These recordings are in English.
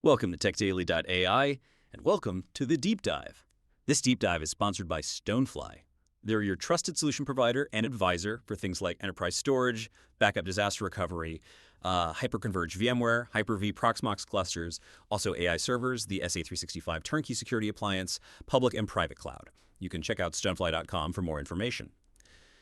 Welcome to TechDaily.ai, and welcome to the Deep Dive. This Deep Dive is sponsored by Stonefly. They're your trusted solution provider and advisor for things like enterprise storage, backup disaster recovery, hyperconverged VMware, Hyper-V Proxmox clusters, also AI servers, the SA365 turnkey security appliance, public and private cloud. You can check out stonefly.com for more information.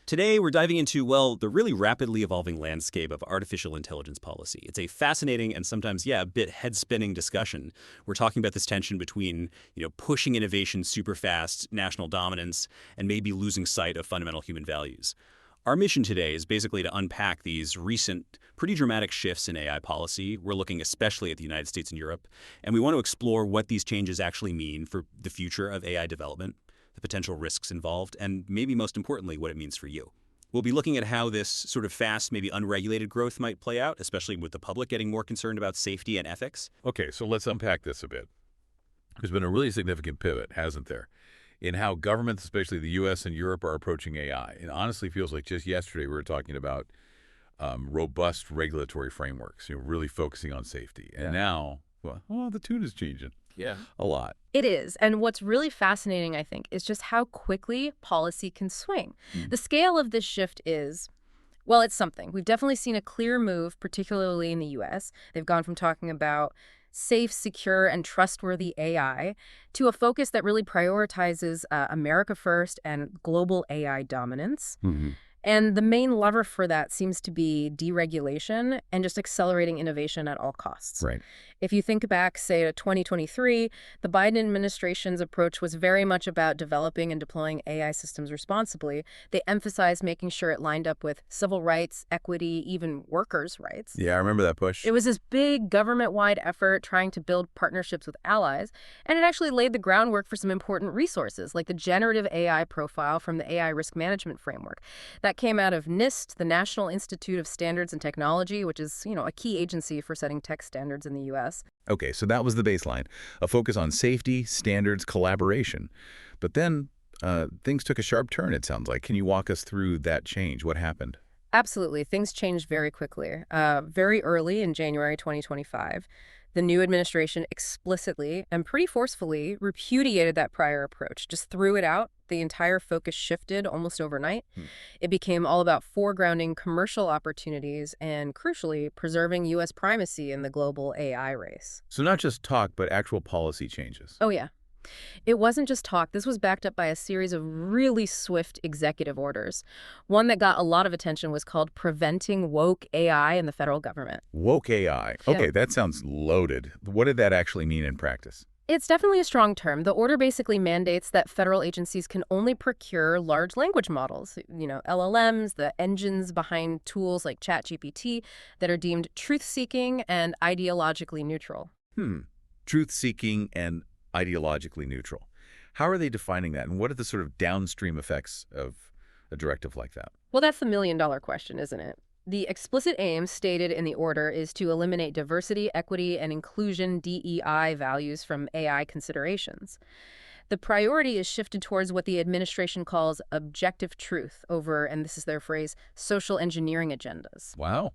Today, we're diving into, the really rapidly evolving landscape of artificial intelligence policy. It's a fascinating and sometimes, a bit head-spinning discussion. We're talking about this tension between, pushing innovation super fast, national dominance, and maybe losing sight of fundamental human values. Our mission today is basically to unpack these recent, pretty dramatic shifts in AI policy. We're looking especially at the United States and Europe, and we want to explore what these changes actually mean for the future of AI development, the potential risks involved, and maybe most importantly, what it means for you. We'll be looking at how this sort of fast, maybe unregulated growth might play out, especially with the public getting more concerned about safety and ethics. Okay, so let's unpack this a bit. There's been a really significant pivot, hasn't there, in how governments, especially the U.S. and Europe, are approaching AI. It honestly feels like just yesterday we were talking about robust regulatory frameworks, really focusing on safety. And now, the tune is changing. Yeah, a lot. It is. And what's really fascinating, I think, is just how quickly policy can swing. The scale of this shift is, it's something. We've definitely seen a clear move, particularly in the U.S. They've gone from talking about safe, secure, and trustworthy AI to a focus that really prioritizes America first and global AI dominance. And the main lever for that seems to be deregulation and just accelerating innovation at all costs. Right. If you think back, say, to 2023, the Biden administration's approach was very much about developing and deploying AI systems responsibly. They emphasized making sure it lined up with civil rights, equity, even workers' rights. Yeah, I remember that push. It was this big government-wide effort trying to build partnerships with allies, and it actually laid the groundwork for some important resources, like the generative AI profile from the AI risk management framework. That came out of NIST, the National Institute of Standards and Technology, which is, a key agency for setting tech standards in the U.S. Okay, so that was the baseline, a focus on safety, standards, collaboration. But then things took a sharp turn, it sounds like. Can you walk us through that change? What happened? Absolutely. Things changed very quickly. Very early in January 2025, the new administration explicitly and pretty forcefully repudiated that prior approach, just threw it out. The entire focus shifted almost overnight. It became all about foregrounding commercial opportunities and, crucially, preserving U.S. primacy in the global AI race. So not just talk, but actual policy changes. Oh, yeah. It wasn't just talk. This was backed up by a series of really swift executive orders. One that got a lot of attention was called Preventing Woke AI in the federal government. Woke AI. Okay, Yeah. that sounds loaded. What did that actually mean in practice? It's definitely a strong term. The order basically mandates that federal agencies can only procure large language models, LLMs, the engines behind tools like ChatGPT that are deemed truth-seeking and ideologically neutral. Truth-seeking and ideologically neutral. How are they defining that, and what are the sort of downstream effects of a directive like that? Well, that's the million-dollar question, isn't it? The explicit aim stated in the order is to eliminate diversity, equity, and inclusion DEI values from AI considerations. The priority is shifted towards what the administration calls objective truth over, and this is their phrase, social engineering agendas. Wow.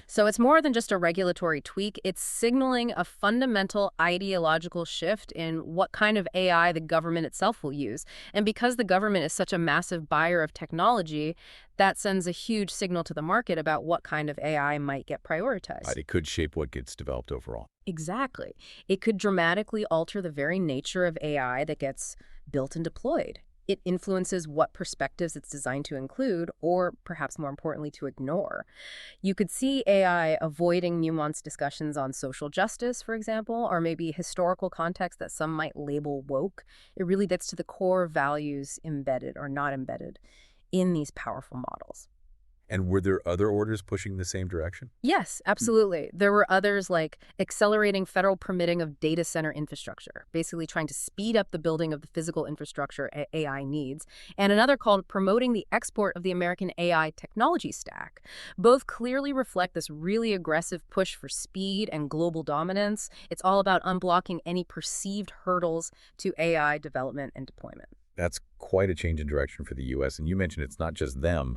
So it's more than just a regulatory tweak. It's signaling a fundamental ideological shift in what kind of AI the government itself will use. And because the government is such a massive buyer of technology, that sends a huge signal to the market about what kind of AI might get prioritized. Right, it could shape what gets developed overall. Exactly. It could dramatically alter the very nature of AI that gets built and deployed. It influences what perspectives it's designed to include, or perhaps more importantly, to ignore. You could see AI avoiding nuanced discussions on social justice, for example, or maybe historical context that some might label woke. It really gets to the core values embedded or not embedded in these powerful models. And were there other orders pushing the same direction? Yes, absolutely. There were others like accelerating federal permitting of data center infrastructure, basically trying to speed up the building of the physical infrastructure AI needs, and another called promoting the export of the American AI technology stack. Both clearly reflect this really aggressive push for speed and global dominance. It's all about unblocking any perceived hurdles to AI development and deployment. That's quite a change in direction for the U.S., and you mentioned it's not just them.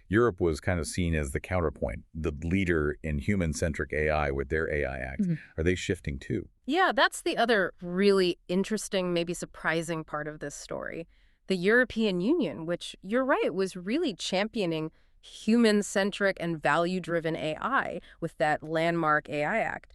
Europe was kind of seen as the counterpoint, the leader in human-centric AI with their AI Act. Are they shifting too? Yeah, that's the other really interesting, maybe surprising part of this story. The European Union, which you're right, was really championing human-centric and value-driven AI with that landmark AI Act.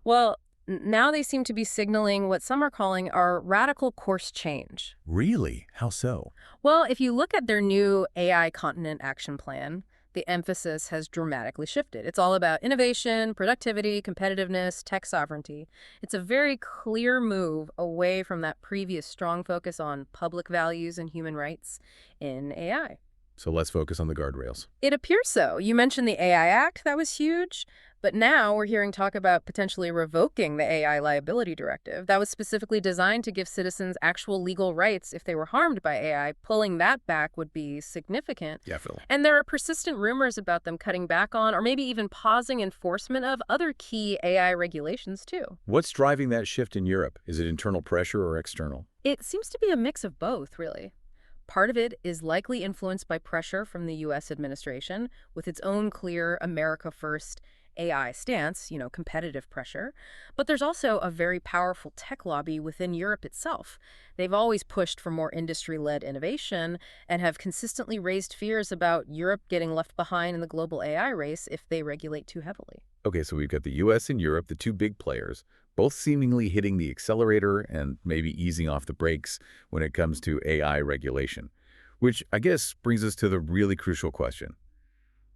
Well, now they seem to be signaling what some are calling our radical course change. Really? How so? Well, if you look at their new AI Continent Action Plan, the emphasis has dramatically shifted. It's all about innovation, productivity, competitiveness, tech sovereignty. It's a very clear move away from that previous strong focus on public values and human rights in AI. So let's focus on the guardrails. It appears so. You mentioned the AI Act, that was huge. But now we're hearing talk about potentially revoking the AI Liability Directive. That was specifically designed to give citizens actual legal rights if they were harmed by AI. Pulling that back would be significant. Yeah, Phil. And there are persistent rumors about them cutting back on or maybe even pausing enforcement of other key AI regulations, too. What's driving that shift in Europe? Is it internal pressure or external? It seems to be a mix of both, really. Part of it is likely influenced by pressure from the U.S. administration, with its own clear America First AI stance, competitive pressure. But there's also a very powerful tech lobby within Europe itself. They've always pushed for more industry-led innovation and have consistently raised fears about Europe getting left behind in the global AI race if they regulate too heavily. Okay, so we've got the U.S. and Europe, the two big players, both seemingly hitting the accelerator and maybe easing off the brakes when it comes to AI regulation, which I guess brings us to the really crucial question.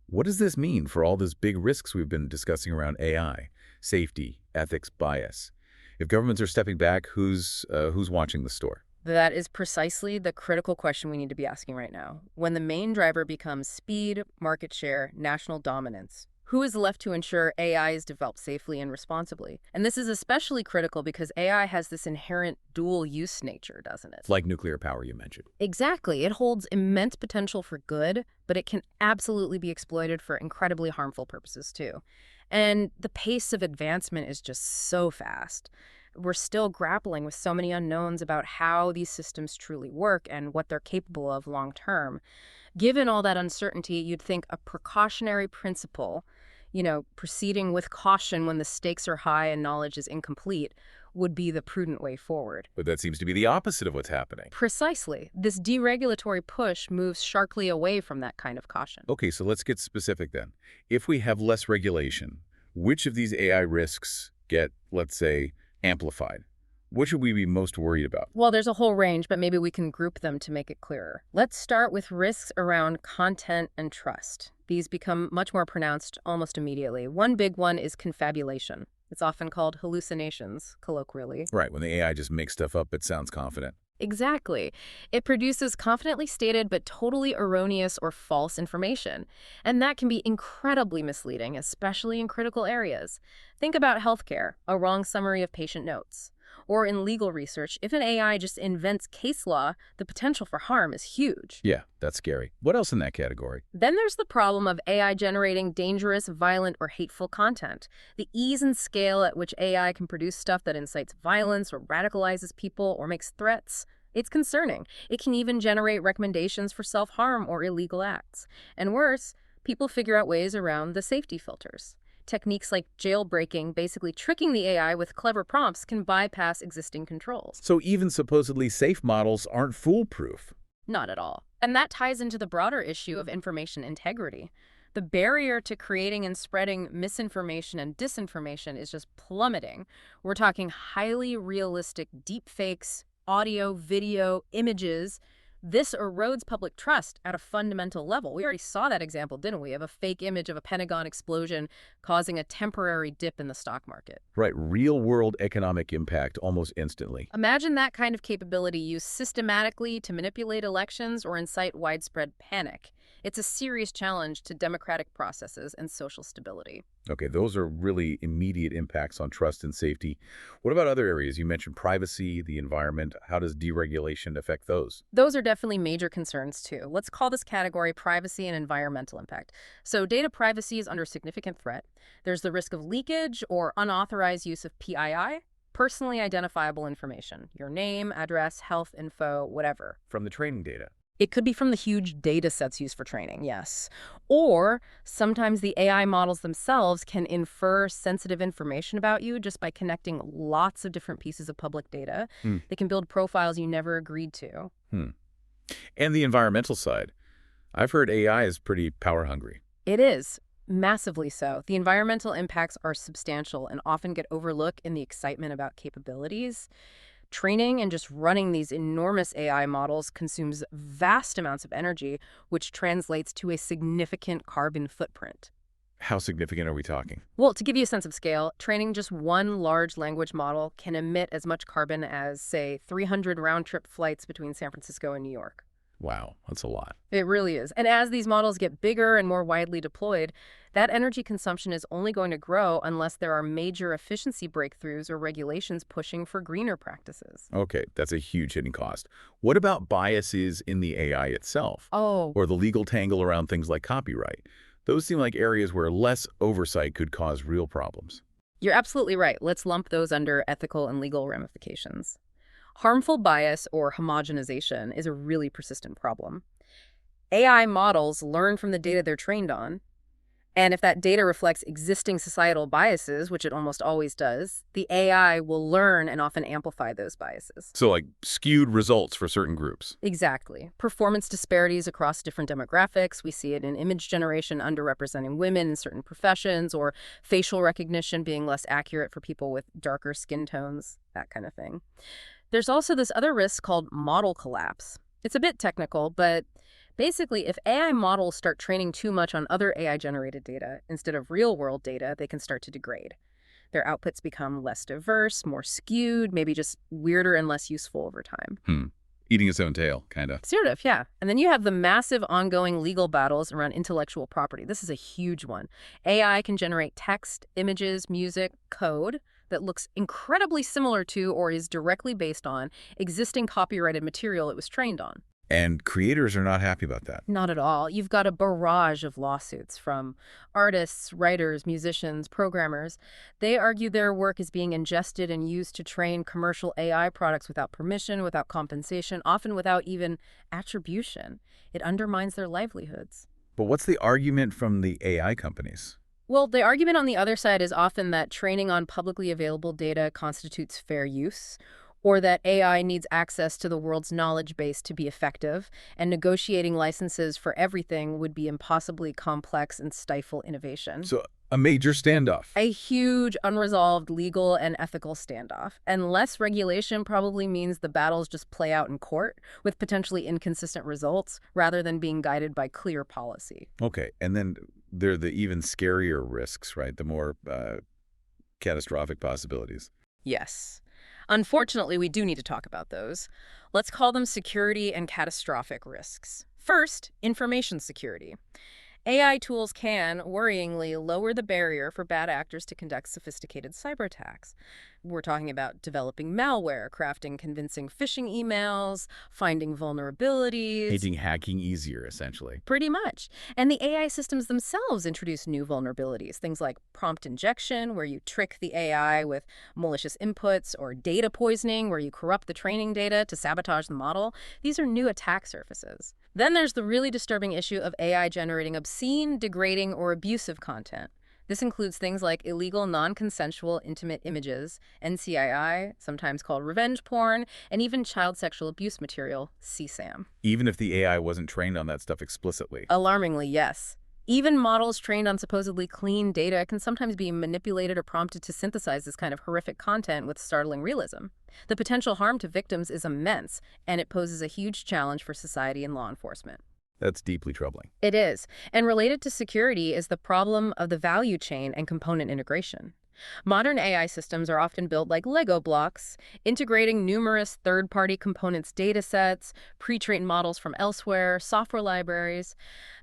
What does this mean for all those big risks we've been discussing around AI, safety, ethics, bias? If governments are stepping back, who's watching the store? That is precisely the critical question we need to be asking right now. When the main driver becomes speed, market share, national dominance, who is left to ensure AI is developed safely and responsibly? And this is especially critical because AI has this inherent dual-use nature, doesn't it? Like nuclear power you mentioned. Exactly. It holds immense potential for good, but it can absolutely be exploited for incredibly harmful purposes, too. And the pace of advancement is just so fast. We're still grappling with so many unknowns about how these systems truly work and what they're capable of long term. Given all that uncertainty, you'd think a precautionary principle, proceeding with caution when the stakes are high and knowledge is incomplete, would be the prudent way forward. But that seems to be the opposite of what's happening. Precisely. This deregulatory push moves sharply away from that kind of caution. Okay, so let's get specific then. If we have less regulation, which of these AI risks get, let's say, amplified? What should we be most worried about? Well, there's a whole range, but maybe we can group them to make it clearer. Let's start with risks around content and trust. These become much more pronounced almost immediately. One big one is confabulation. It's often called hallucinations, colloquially. Right, when the AI just makes stuff up, it sounds confident. Exactly. It produces confidently stated but totally erroneous or false information. And that can be incredibly misleading, especially in critical areas. Think about healthcare, a wrong summary of patient notes. Or in legal research, if an AI just invents case law, the potential for harm is huge. Yeah, that's scary. What else in that category? Then there's the problem of AI generating dangerous, violent, or hateful content. The ease and scale at which AI can produce stuff that incites violence or radicalizes people or makes threats, it's concerning. It can even generate recommendations for self-harm or illegal acts. And worse, people figure out ways around the safety filters. Techniques like jailbreaking, basically tricking the AI with clever prompts, can bypass existing controls. So even supposedly safe models aren't foolproof. Not at all. And that ties into the broader issue of information integrity. The barrier to creating and spreading misinformation and disinformation is just plummeting. We're talking highly realistic deepfakes, audio, video, images. This erodes public trust at a fundamental level. We already saw that example, didn't we, of a fake image of a Pentagon explosion causing a temporary dip in the stock market. Right, real-world economic impact almost instantly. Imagine that kind of capability used systematically to manipulate elections or incite widespread panic. It's a serious challenge to democratic processes and social stability. Okay, those are really immediate impacts on trust and safety. What about other areas? You mentioned privacy, the environment. How does deregulation affect those? Those are definitely major concerns, too. Let's call this category privacy and environmental impact. So data privacy is under significant threat. There's the risk of leakage or unauthorized use of PII, personally identifiable information, your name, address, health info, whatever. From the training data. It could be from the huge data sets used for training, yes. Or sometimes the AI models themselves can infer sensitive information about you just by connecting lots of different pieces of public data. Hmm. They can build profiles you never agreed to. Hmm. And the environmental side. I've heard AI is pretty power hungry. It is. Massively so. The environmental impacts are substantial and often get overlooked in the excitement about capabilities. Training and just running these enormous AI models consumes vast amounts of energy, which translates to a significant carbon footprint. How significant are we talking? Well, to give you a sense of scale, training just one large language model can emit as much carbon as, say, 300 round-trip flights between San Francisco and New York. Wow, that's a lot. It really is. And as these models get bigger and more widely deployed, that energy consumption is only going to grow unless there are major efficiency breakthroughs or regulations pushing for greener practices. Okay, that's a huge hidden cost. What about biases in the AI itself? Oh, Or the legal tangle around things like copyright? Those seem like areas where less oversight could cause real problems. you're absolutely right. Let's lump those under ethical and legal ramifications. Harmful bias or homogenization is a really persistent problem. AI models learn from the data they're trained on, and if that data reflects existing societal biases, which it almost always does, the AI will learn and often amplify those biases. So like skewed results for certain groups. Exactly. Performance disparities across different demographics. We see it in image generation underrepresenting women in certain professions, or facial recognition being less accurate for people with darker skin tones, that kind of thing. There's also this other risk called model collapse. It's a bit technical, but basically, if AI models start training too much on other AI-generated data instead of real-world data, they can start to degrade. Their outputs become less diverse, more skewed, maybe just weirder and less useful over time. Eating its own tail, kind of. Sort of, yeah. And then you have the massive ongoing legal battles around intellectual property. This is a huge one. AI can generate text, images, music, code that looks incredibly similar to or is directly based on existing copyrighted material it was trained on. And creators are not happy about that. Not at all. You've got a barrage of lawsuits from artists, writers, musicians, programmers. They argue their work is being ingested and used to train commercial AI products without permission, without compensation, often without even attribution. It undermines their livelihoods. But what's the argument from the AI companies? Well, the argument on the other side is often that training on publicly available data constitutes fair use, or that AI needs access to the world's knowledge base to be effective, and negotiating licenses for everything would be impossibly complex and stifle innovation. So a major standoff. A huge, unresolved legal and ethical standoff. And less regulation probably means the battles just play out in court with potentially inconsistent results rather than being guided by clear policy. Okay, and then there are the even scarier risks, right? The more catastrophic possibilities. Yes. Unfortunately, we do need to talk about those. Let's call them security and catastrophic risks. First, information security. AI tools can, worryingly, lower the barrier for bad actors to conduct sophisticated cyber attacks. We're talking about developing malware, crafting convincing phishing emails, finding vulnerabilities. Making hacking easier, essentially. Pretty much. And the AI systems themselves introduce new vulnerabilities, things like prompt injection, where you trick the AI with malicious inputs, or data poisoning, where you corrupt the training data to sabotage the model. These are new attack surfaces. Then there's the really disturbing issue of AI generating obscene, degrading, or abusive content. This includes things like illegal, non-consensual, intimate images, NCII, sometimes called revenge porn, and even child sexual abuse material, CSAM. Even if the AI wasn't trained on that stuff explicitly. Alarmingly, yes. Even models trained on supposedly clean data can sometimes be manipulated or prompted to synthesize this kind of horrific content with startling realism. The potential harm to victims is immense, and it poses a huge challenge for society and law enforcement. That's deeply troubling. It is. And related to security is the problem of the value chain and component integration. Modern AI systems are often built like Lego blocks, integrating numerous third-party components datasets, pre-trained models from elsewhere, software libraries.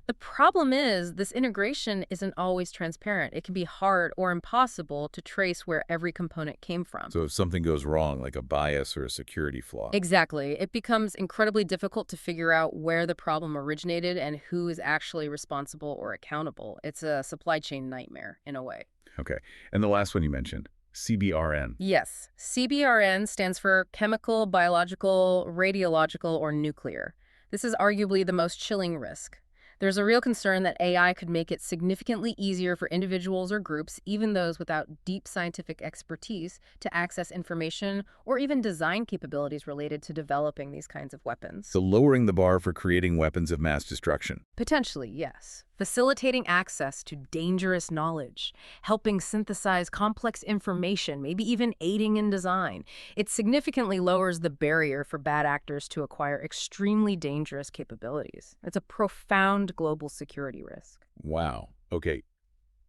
The problem is this integration isn't always transparent. It can be hard or impossible to trace where every component came from. So if something goes wrong, like a bias or a security flaw. Exactly. It becomes incredibly difficult to figure out where the problem originated and who is actually responsible or accountable. It's a supply chain nightmare, in a way. Okay. And the last one you mentioned, CBRN. Yes. CBRN stands for chemical, biological, radiological, or nuclear. This is arguably the most chilling risk. There's a real concern that AI could make it significantly easier for individuals or groups, even those without deep scientific expertise, to access information or even design capabilities related to developing these kinds of weapons. So lowering the bar for creating weapons of mass destruction. Potentially, yes. Facilitating access to dangerous knowledge, helping synthesize complex information, maybe even aiding in design. It significantly lowers the barrier for bad actors to acquire extremely dangerous capabilities. It's a profound global security risk. Wow. Okay.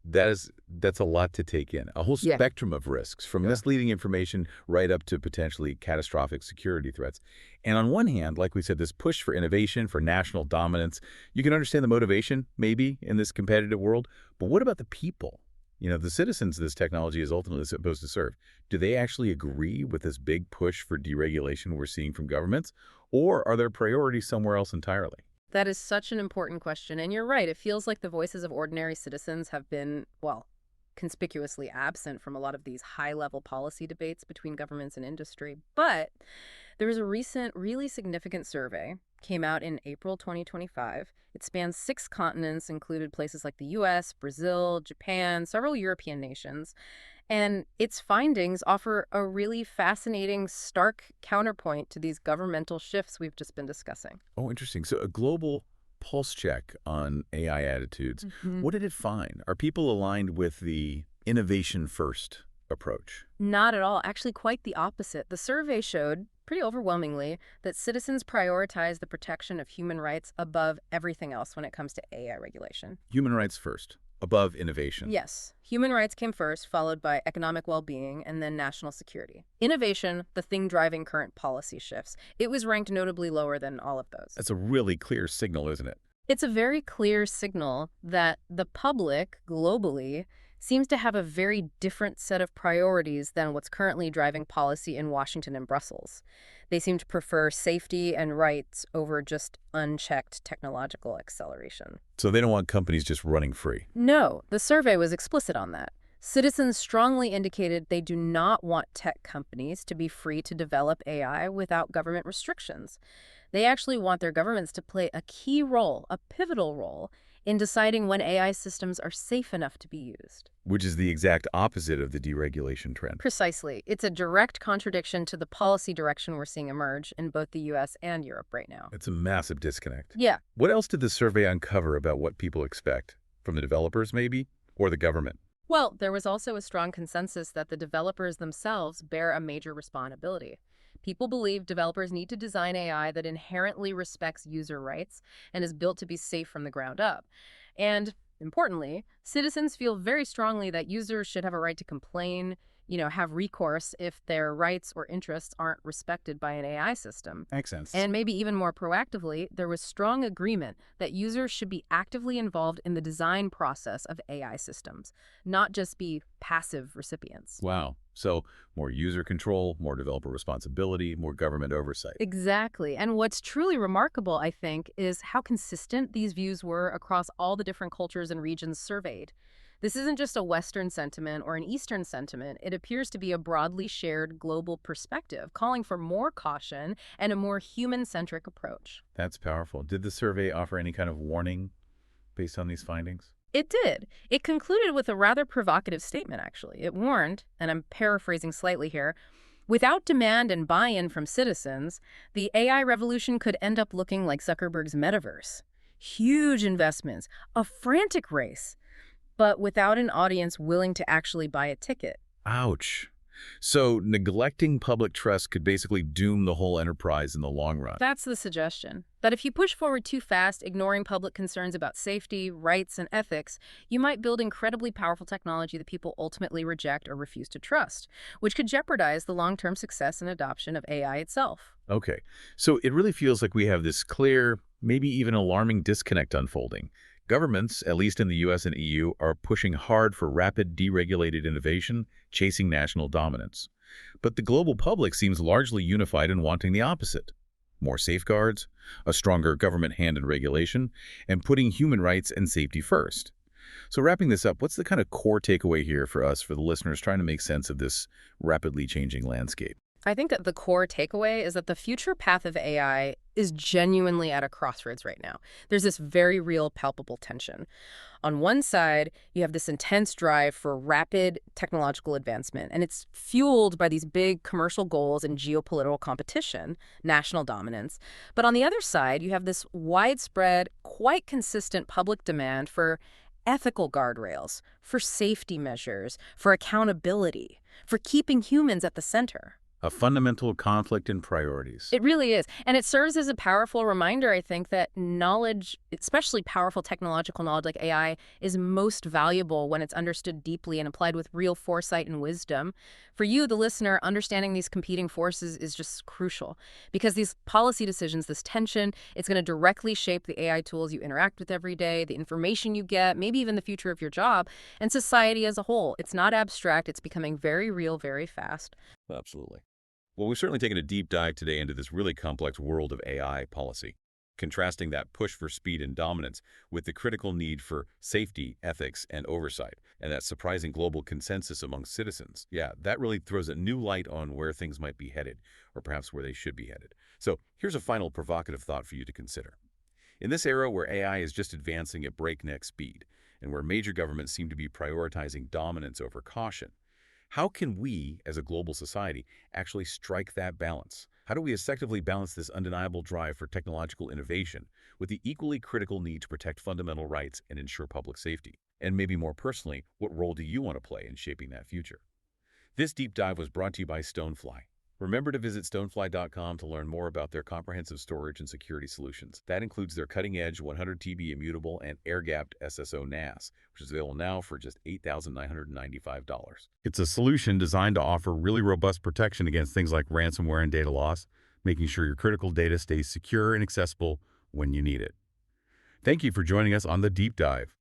That's a lot to take in. A whole Yeah. spectrum of risks, from misleading information right up to potentially catastrophic security threats. And on one hand, like we said, this push for innovation, for national dominance, you can understand the motivation, maybe, in this competitive world. But what about the people? The citizens this technology is ultimately supposed to serve. Do they actually agree with this big push for deregulation we're seeing from governments? Or are their priorities somewhere else entirely? That is such an important question, and you're right. It feels like the voices of ordinary citizens have been, well, conspicuously absent from a lot of these high-level policy debates between governments and industry. But there was a recent, really significant survey, came out in April 2025. It spans 6 continents, included places like the US, Brazil, Japan, several European nations. And its findings offer a really fascinating, stark counterpoint to these governmental shifts we've just been discussing. Oh, interesting. So a global pulse check on AI attitudes. What did it find? Are people aligned with the innovation first approach? Not at all. Actually, quite the opposite. The survey showed, pretty overwhelmingly, that citizens prioritize the protection of human rights above everything else when it comes to AI regulation. Human rights first, above innovation. Yes, human rights came first, followed by economic well-being, and then national security. Innovation, the thing driving current policy shifts, it was ranked notably lower than all of those. That's a really clear signal, isn't it? It's a very clear signal that the public, globally, seems to have a very different set of priorities than what's currently driving policy in Washington and Brussels. They seem to prefer safety and rights over just unchecked technological acceleration. So they don't want companies just running free. No, the survey was explicit on that. Citizens strongly indicated they do not want tech companies to be free to develop AI without government restrictions. They actually want their governments to play a key role, a pivotal role, in deciding when AI systems are safe enough to be used. Which is the exact opposite of the deregulation trend. Precisely. It's a direct contradiction to the policy direction we're seeing emerge in both the US and Europe right now. It's a massive disconnect. Yeah. What else did the survey uncover about what people expect? From the developers, maybe? Or the government? Well, there was also a strong consensus that the developers themselves bear a major responsibility. People believe developers need to design AI that inherently respects user rights and is built to be safe from the ground up. And importantly, citizens feel very strongly that users should have a right to complain, have recourse if their rights or interests aren't respected by an AI system. Makes sense. And maybe even more proactively, there was strong agreement that users should be actively involved in the design process of AI systems, not just be passive recipients. Wow. So more user control, more developer responsibility, more government oversight. Exactly. And what's truly remarkable, I think, is how consistent these views were across all the different cultures and regions surveyed. This isn't just a Western sentiment or an Eastern sentiment. It appears to be a broadly shared global perspective, calling for more caution and a more human-centric approach. That's powerful. Did the survey offer any kind of warning based on these findings? It did. It concluded with a rather provocative statement, actually. It warned, and I'm paraphrasing slightly here, without demand and buy-in from citizens, the AI revolution could end up looking like Zuckerberg's metaverse. Huge investments, a frantic race, but without an audience willing to actually buy a ticket. Ouch. So neglecting public trust could basically doom the whole enterprise in the long run. That's the suggestion. That if you push forward too fast, ignoring public concerns about safety, rights, and ethics, you might build incredibly powerful technology that people ultimately reject or refuse to trust, which could jeopardize the long-term success and adoption of AI itself. Okay. So it really feels like we have this clear, maybe even alarming disconnect unfolding. Governments, at least in the US and EU, are pushing hard for rapid deregulated innovation, chasing national dominance. But the global public seems largely unified in wanting the opposite. More safeguards, a stronger government hand in regulation, and putting human rights and safety first. So wrapping this up, what's the kind of core takeaway here for us, for the listeners trying to make sense of this rapidly changing landscape? I think that the core takeaway is that the future path of AI is genuinely at a crossroads right now. There's this very real, palpable tension. On one side, you have this intense drive for rapid technological advancement, and it's fueled by these big commercial goals and geopolitical competition, national dominance. But on the other side, you have this widespread, quite consistent public demand for ethical guardrails, for safety measures, for accountability, for keeping humans at the center. A fundamental conflict in priorities. It really is. And it serves as a powerful reminder, I think, that knowledge, especially powerful technological knowledge like AI, is most valuable when it's understood deeply and applied with real foresight and wisdom. For you, the listener, understanding these competing forces is just crucial because these policy decisions, this tension, it's going to directly shape the AI tools you interact with every day, the information you get, maybe even the future of your job, and society as a whole. It's not abstract. It's becoming very real, very fast. Absolutely. Well, we've certainly taken a deep dive today into this really complex world of AI policy, contrasting that push for speed and dominance with the critical need for safety, ethics, and oversight, and that surprising global consensus among citizens. Yeah, that really throws a new light on where things might be headed, or perhaps where they should be headed. So here's a final provocative thought for you to consider. In this era where AI is just advancing at breakneck speed, and where major governments seem to be prioritizing dominance over caution, how can we, as a global society, actually strike that balance? How do we effectively balance this undeniable drive for technological innovation with the equally critical need to protect fundamental rights and ensure public safety? And maybe more personally, what role do you want to play in shaping that future? This deep dive was brought to you by Stonefly. Remember to visit stonefly.com to learn more about their comprehensive storage and security solutions. That includes their cutting-edge 100 TB immutable and air-gapped SSO NAS, which is available now for just $8,995. It's a solution designed to offer really robust protection against things like ransomware and data loss, making sure your critical data stays secure and accessible when you need it. Thank you for joining us on the Deep Dive.